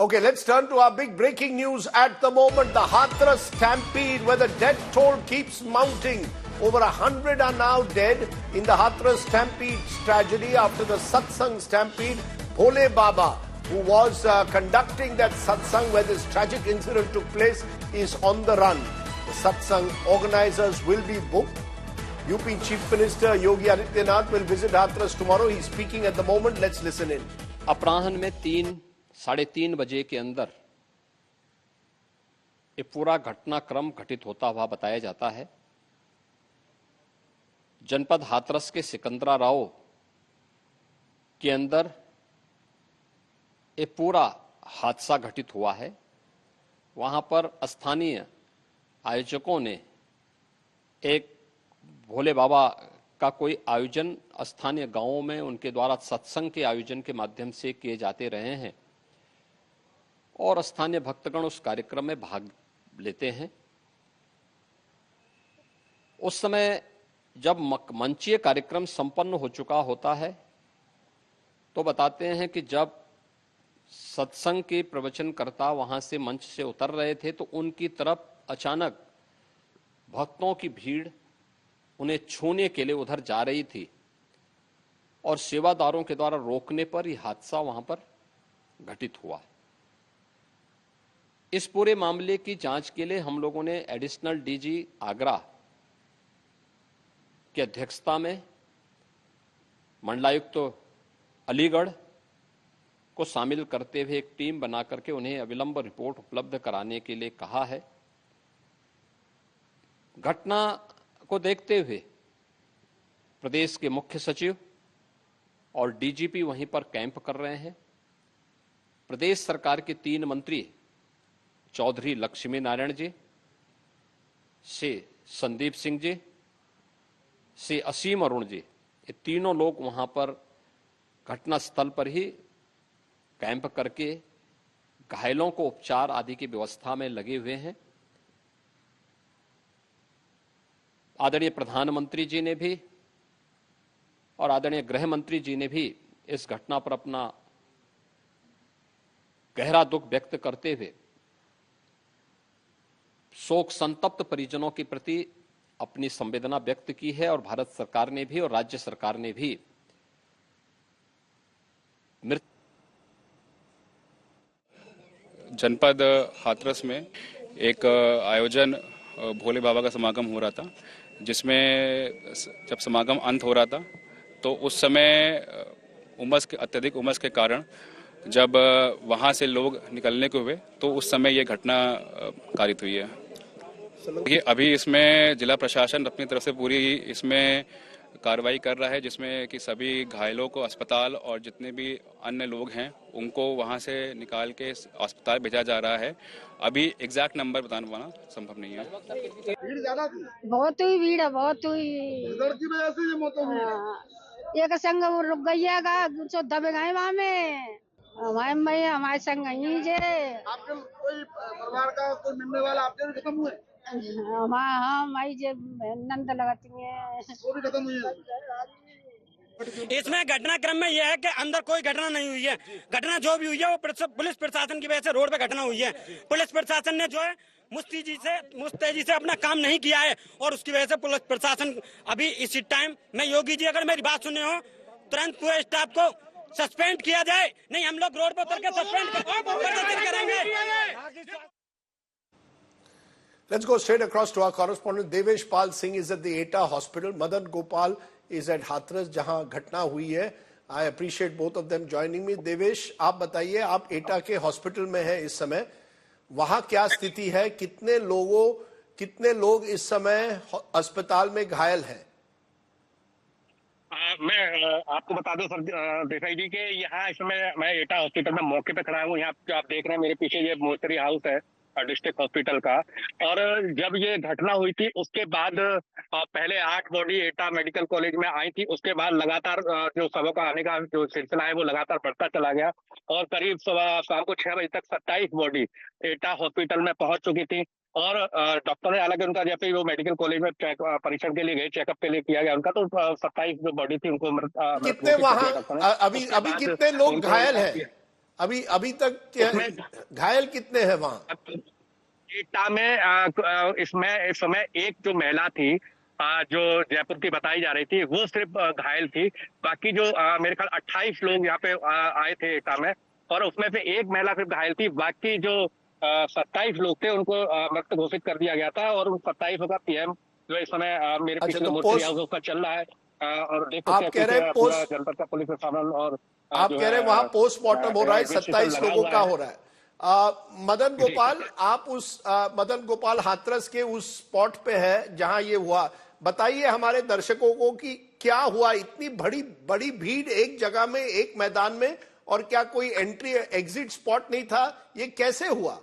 Okay, let's turn to our big breaking news at the moment. The Hathras stampede, where the death toll keeps mounting. Over 100 are now dead in the Hathras stampede tragedy after the satsang stampede. Bhole Baba, who was conducting that satsang where this tragic incident took place, is on the run. The satsang organizers will be booked. UP Chief Minister Yogi Adityanath will visit Hathras tomorrow. He's speaking at the moment. Let's listen in. अपराह्न में 3-3:30 बजे के अंदर ये पूरा घटनाक्रम घटित होता हुआ बताया जाता है। जनपद हाथरस के सिकंदरा राव के अंदर ये पूरा हादसा घटित हुआ है। वहां पर स्थानीय आयोजकों ने एक भोले बाबा का कोई आयोजन स्थानीय गांवों में उनके द्वारा सत्संग के आयोजन के माध्यम से किए जाते रहे हैं और स्थानीय भक्तगण उस कार्यक्रम में भाग लेते हैं। उस समय जब मंचीय कार्यक्रम संपन्न हो चुका होता है तो बताते हैं कि जब सत्संग के प्रवचनकर्ता वहां से मंच से उतर रहे थे तो उनकी तरफ अचानक भक्तों की भीड़ उन्हें छूने के लिए उधर जा रही थी और सेवादारों के द्वारा रोकने पर यह हादसा वहां पर घटित हुआ। इस पूरे मामले की जांच के लिए हम लोगों ने एडिशनल डीजी आगरा की अध्यक्षता में मंडलायुक्त अलीगढ़ को शामिल करते हुए एक टीम बना करके उन्हें अविलंब रिपोर्ट उपलब्ध कराने के लिए कहा है। घटना को देखते हुए प्रदेश के मुख्य सचिव और डीजीपी वहीं पर कैंप कर रहे हैं। प्रदेश सरकार के 3 मंत्री चौधरी लक्ष्मी नारायण जी से संदीप सिंह जी से असीम अरुण जी, ये तीनों लोग वहां पर घटना स्थल पर ही कैंप करके घायलों को उपचार आदि की व्यवस्था में लगे हुए हैं। आदरणीय प्रधानमंत्री जी ने भी और आदरणीय गृह मंत्री जी ने भी इस घटना पर अपना गहरा दुख व्यक्त करते हुए शोक संतप्त परिजनों के प्रति अपनी संवेदना व्यक्त की है और भारत सरकार ने भी और राज्य सरकार ने भी जनपद हाथरस में एक आयोजन भोले बाबा का समागम हो रहा था, जिसमें जब समागम अंत हो रहा था तो उस समय अत्यधिक उमस के कारण जब वहां से लोग निकलने को हुए तो उस समय ये घटना कारित हुई है। ये अभी इसमें जिला प्रशासन अपनी तरफ से पूरी इसमें कार्रवाई कर रहा है, जिसमें कि सभी घायलों को अस्पताल और जितने भी अन्य लोग हैं उनको वहां से निकाल के अस्पताल भेजा जा रहा है। अभी एग्जैक्ट नंबर बताना संभव नहीं है। भीड़ ज्यादा थी, बहुत हुई भीड़ है, बहुत हुई। की वजह से ये मौत हुई। एक संग वो रुक गई है, जो दबे गए वहाँ में हमारे संग यहीं जे। आपके कोई परिवार का कोई मिलने वाला आपके भी खत्म हुए? हाँ माई जे नंद लगाती है वो भी खत्म हुई है। इसमें घटनाक्रम में यह है कि अंदर कोई घटना नहीं हुई है। घटना जो भी हुई है वो पुलिस प्रशासन की वजह से रोड पे घटना हुई है। पुलिस प्रशासन ने जो है मुस्तैदी से अपना काम नहीं किया है और उसकी वजह से पुलिस प्रशासन अभी इसी टाइम में योगी जी अगर मेरी बात सुने हो तुरंत पूरे स्टाफ को सस्पेंड किया जाए, नहीं हम लोग रोड पर उतर के सस्पेंड करेंगे। Let's go straight across to our correspondent Devesh Pal Singh is at the ETA hospital. Madan Gopal is at Hathras जहां घटना हुई है. I appreciate both of them joining me. Devesh, आप बताइए, आप एटा के हॉस्पिटल में हैं इस समय, वहां क्या स्थिति है? कितने लोग इस समय अस्पताल में घायल हैं? मैं आपको बता दूं सर देसाई जी के यहाँ इस समय मैं एटा हॉस्पिटल में मौके पे खड़ा हूँ। यहाँ जो आप देख रहे हैं मेरे पीछे ये मोर्चरी हाउस है डिस्ट्रिक्ट हॉस्पिटल का। और जब ये घटना हुई थी उसके बाद पहले 8 बॉडी एटा मेडिकल कॉलेज में आई थी, उसके बाद लगातार जो सबों का आने का जो सिलसिला है वो लगातार बढ़ता चला गया और करीब शाम को 6 बजे तक 27 बॉडी एटा हॉस्पिटल में पहुंच चुकी थी। और डॉक्टर ने हालांकि उनका जैसे वो मेडिकल कॉलेज में परीक्षण के लिए गए, चेकअप के लिए किया गया उनका, तो 27 जो बॉडी थी उनको कितने वहाँ अभी कितने लोग घायल हैं? अभी अभी तक घायल कितने हैं वहां? एटा में इसमें इस समय एक जो महिला थी जो जयपुर की बताई जा रही थी, वो सिर्फ घायल थी। बाकी जो मेरे ख्याल 28 लोग यहाँ पे आए थे एटा में, और उसमें से एक महिला सिर्फ घायल थी। बाकी जो 27 लोग थे उनको मृत घोषित कर दिया गया था, और उन 27 का पीएम जो इस समय मेरे अच्छा, पीछे तो मोर्चा हाउस का चल रहा है। और देख आप सकते कह रहे हैं हैं पूरा जनपद का पुलिस प्रशासन और आप जो कह रहे हैं है वहां पोस्टमार्टम हो रहा है, 27 लोगों का हो रहा है। मदन गोपाल, आप उस मदन गोपाल हाथरस के उस स्पॉट पे है जहां ये हुआ। बताइए हमारे दर्शकों को कि क्या हुआ, इतनी बड़ी भीड़ एक जगह में, एक मैदान में, और क्या कोई एंट्री एग्जिट स्पॉट नहीं था? ये कैसे हुआ?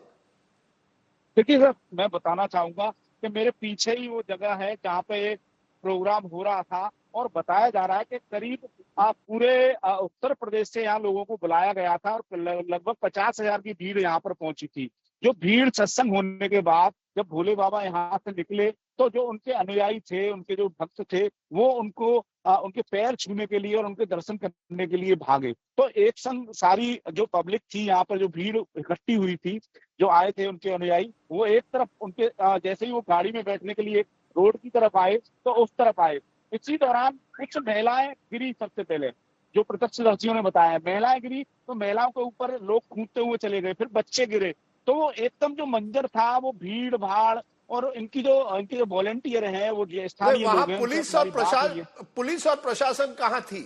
देखिए सर, मैं बताना चाहूंगा कि मेरे पीछे ही वो जगह है जहाँ पे एक प्रोग्राम हो रहा था, और बताया जा रहा है कि करीब पूरे उत्तर प्रदेश से यहाँ लोगों को बुलाया गया था, और लगभग 50,000 की भीड़ यहाँ पर पहुंची थी। जो भीड़ सत्संग होने के बाद जब भोले बाबा यहाँ से निकले, तो जो उनके अनुयायी थे, उनके जो भक्त थे, वो उनको उनके पैर छूने के लिए और उनके दर्शन करने के लिए भागे। तो एक संग सारी जो पब्लिक थी, यहाँ पर जो भीड़ इकट्ठी हुई थी, जो आए थे उनके अनुयायी, वो एक तरफ उनके जैसे ही वो गाड़ी में बैठने के लिए रोड की तरफ आए, तो उस तरफ आए। इसी दौरान कुछ महिलाएं गिरी। सबसे पहले जो प्रत्यक्षदर्शियों ने बताया, महिलाएं गिरी, तो महिलाओं के ऊपर लोग कूदते हुए चले गए, फिर बच्चे गिरे। तो वो एकदम जो मंजर था, वो भीड़ भाड़, और इनकी जो वॉलेंटियर हैं, वो जो स्थानीय वहां लोग हैं, पुलिस और प्रशासन कहाँ थी?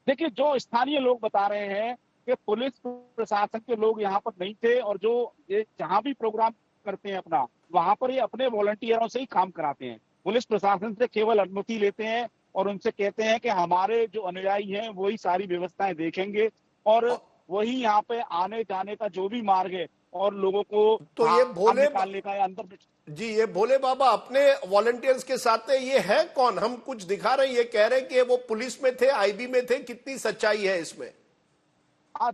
देखिए, जो स्थानीय लोग बता रहे हैं कि पुलिस प्रशासन के लोग यहाँ पर नहीं थे, और जो ये जहाँ भी प्रोग्राम करते हैं अपना, वहां पर ये अपने वॉलंटियरों से ही काम कराते हैं। पुलिस प्रशासन से केवल अनुमति लेते हैं और उनसे कहते हैं कि हमारे जो अनुयायी हैं वही सारी व्यवस्थाएं देखेंगे, और वही यहाँ पे आने जाने का जो भी मार्ग है और लोगों को तो ये भोले निकालने का अंदर। जी, ये भोले बाबा अपने वॉलंटियर्स के साथ है। ये है कौन? हम कुछ दिखा रहे हैं, ये कह रहे हैं कि वो पुलिस में थे, आईबी में थे। कितनी सच्चाई है इसमें?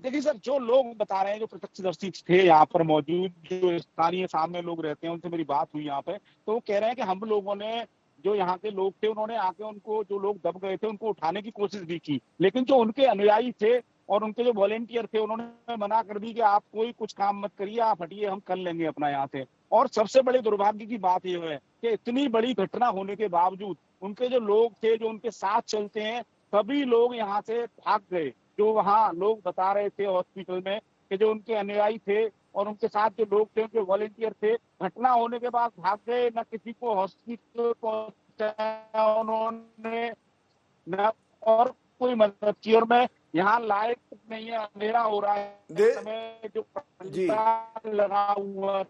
देखिए सर, जो लोग बता रहे हैं, जो प्रत्यक्षदर्शी थे यहाँ पर मौजूद, जो स्थानीय सामने लोग रहते हैं, उनसे मेरी बात हुई यहाँ पे, तो वो कह रहे हैं कि हम लोगों ने, जो यहाँ के लोग थे, उन्होंने आके उनको, जो लोग दब गए थे, उनको उठाने की कोशिश भी की, लेकिन जो उनके अनुयायी थे और उनके जो वॉलेंटियर थे, उन्होंने मना कर दी कि आप कोई कुछ काम मत करिए, आप हटिए, हम कर लेंगे अपना यहाँ से। और सबसे बड़े दुर्भाग्य की बात यह है कि इतनी बड़ी घटना होने के बावजूद उनके जो लोग थे, जो उनके साथ चलते हैं, सभी लोग यहाँ से भाग गए। जो वहाँ लोग बता रहे थे हॉस्पिटल में कि जो उनके अनुयायी थे और उनके साथ जो लोग थे, उनके वॉलेंटियर थे, घटना होने के बाद भाग गए। न किसी को हॉस्पिटल पहुंचाया उन्होंने, न और कोई मदद की। और मैं यहाँ लाइट नहीं है, अंधेरा हो रहा है, समय जो लगा हुआ।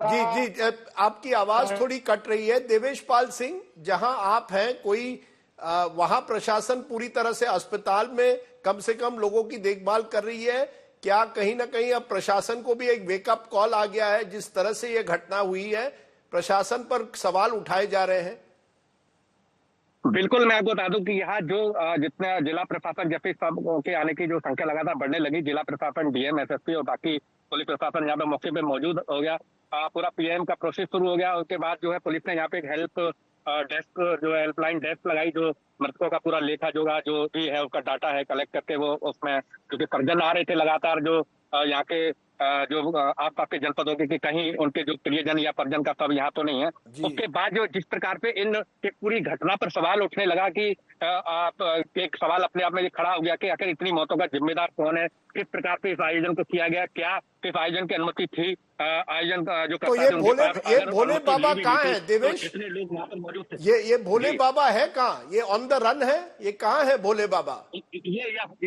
जी, आपकी आवाज थोड़ी कट रही है। देवेशपाल सिंह, जहां आप हैं, कोई वहां प्रशासन पूरी तरह से अस्पताल में कम से कम लोगों की देखभाल कर रही है क्या? कहीं ना कहीं अब प्रशासन को भी एक वेकअप कॉल आ गया है? जिस तरह से यह घटना हुई है, प्रशासन पर सवाल उठाए जा रहे हैं। बिल्कुल, मैं आपको बता दूं कि यहाँ जो जितना जिला प्रशासन, जैसे के आने की जो संख्या लगातार बढ़ने लगी, जिला प्रशासन, डीएम, एसएसपी और बाकी पुलिस प्रशासन यहाँ पे मौके पे मौजूद हो गया। पूरा पीएम का प्रोसेस शुरू हो गया। उसके बाद जो है पुलिस ने यहाँ पे एक हेल्प डेस्क, जो हेल्पलाइन डेस्क लगाई, जो मृतकों का पूरा लेखा जोखा जो भी है उसका डाटा है कलेक्ट करके, वो उसमें क्योंकि परिजन आ रहे थे लगातार, जो यहाँ के जो आसपास के जनपदों के, कि कहीं उनके जो प्रियजन या परिजन का सब यहाँ तो नहीं है। उसके बाद जो जिस प्रकार पे इन एक पूरी घटना पर सवाल उठने लगा कि एक सवाल अपने आप में ये खड़ा हो गया कि आखिर इतनी मौतों का जिम्मेदार कौन है, किस प्रकार से इस आयोजन को किया गया, क्या इस आयोजन की अनुमति थी, आयोजन का जो तो ये भोले बाबा कहाँ है देवेश? लोग वहाँ पर मौजूद थे। ये भोले बाबा है कहाँ? ये ऑन द रन है? ये कहाँ है भोले बाबा?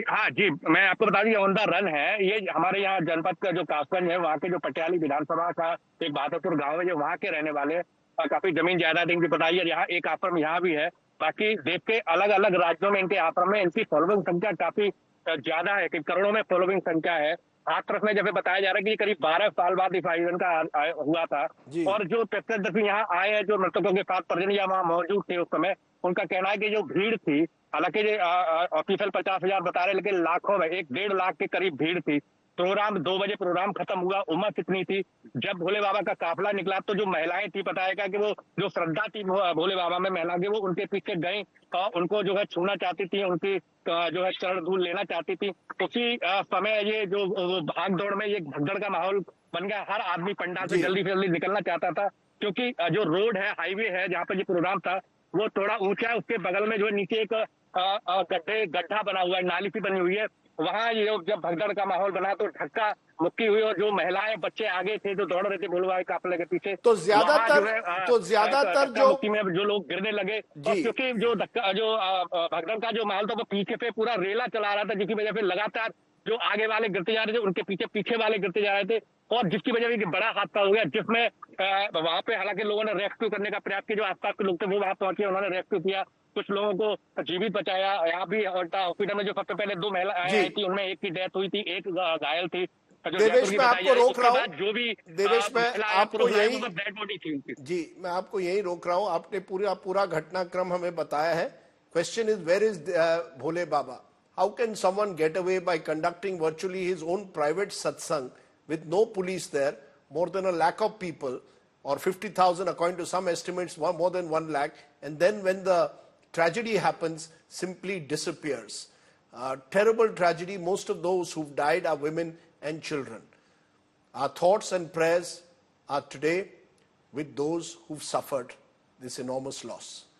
हाँ जी, मैं आपको बता दूं, ये ऑन द रन है। ये हमारे यहाँ जनपद का जो कासगंज है, वहाँ के जो पटियाली विधानसभा का एक बहादुरपुर गाँव है, जो वहाँ के रहने वाले काफी जमीन जायदाद इनकी बताई है। यहाँ एक आश्रम यहाँ भी है। बाकी देश के अलग अलग राज्यों में इनके आश्रम में इनकी फॉलोइंग संख्या काफी ज्यादा है, कि करोड़ों में फॉलोइंग संख्या है। हाथरस में जैसे बताया जा रहा है कि करीब 12 साल बाद इस आयोजन का हुआ था, और जो प्रत्यक्षदर्शी यहाँ आए हैं, जो मृतकों के साथ परिजन या वहाँ मौजूद थे उस समय, उनका कहना है कि जो भीड़ थी, हालांकि ऑफिशियल 50,000 बता रहे, लेकिन लाखों में 1-1.5 लाख के करीब भीड़ थी। प्रोग्राम 2 बजे प्रोग्राम खत्म हुआ, उमस इतनी थी। जब भोले बाबा का काफिला निकला तो जो महिलाएं थी, पता है क्या कि वो जो श्रद्धा थी भोले बाबा में महिला की, वो उनके पीछे गई और उनको जो है छूना चाहती थी, उनकी जो है चरण धूल लेना चाहती थी। उसी समय ये जो भाग दौड़ में ये भगदड़ का माहौल बन गया। हर आदमी पंडाल से जल्दी से जल्दी निकलना चाहता था, क्योंकि जो रोड है, हाईवे है जहाँ पर ये प्रोग्राम था, वो थोड़ा ऊंचा है। उसके बगल में जो है नीचे एक गड्ढा बना हुआ है, नाली सी बनी हुई है। वहां ये जब भगदड़ का माहौल बना तो धक्का मुक्की हुई और जो महिलाएं बच्चे आगे थे जो दौड़ रहे थे भोले बाबा के काफिले के पीछे, तो ज्यादातर में जो लोग गिरने लगे। और क्योंकि जो भगदड़ का जो माहौल था वो पीछे से पूरा रेला चला रहा था, जिसकी वजह से लगातार जो आगे वाले गिरते जा रहे थे उनके पीछे पीछे वाले गिरते जा रहे थे, और जिसकी वजह से बड़ा हादसा हो गया, जिसमें वहां पे हालांकि लोगों ने रेस्क्यू करने का प्रयास किया। जो आसपास के लोग थे वो वहां पहुंचे, उन्होंने रेस्क्यू किया, कुछ लोगों को जीवित बचाया। यहाँ भी हॉस्पिटल में जो सबसे पहले 2 महिलाएं आई थी, उनमें एक की डेथ हुई थी, एक घायल थी। देवेश, मैं आपको रोक रहा हूँ। जो भी देवेश, मैं आपको यही डेड बॉडी थी उनकी। जी, मैं आपको यही रोक रहा हूँ। आपने पूरा घटनाक्रम हमें बताया है। Question is, where is Bhole Baba? How can someone get away by conducting virtually his own private satsang with no police there, more than a lakh of people, or 50,000 according to some estimates, more than 1 lakh, and then when the tragedy happens, simply disappears? Terrible tragedy. Most of those who've died are women and children. Our thoughts and prayers are today with those who've suffered this enormous loss.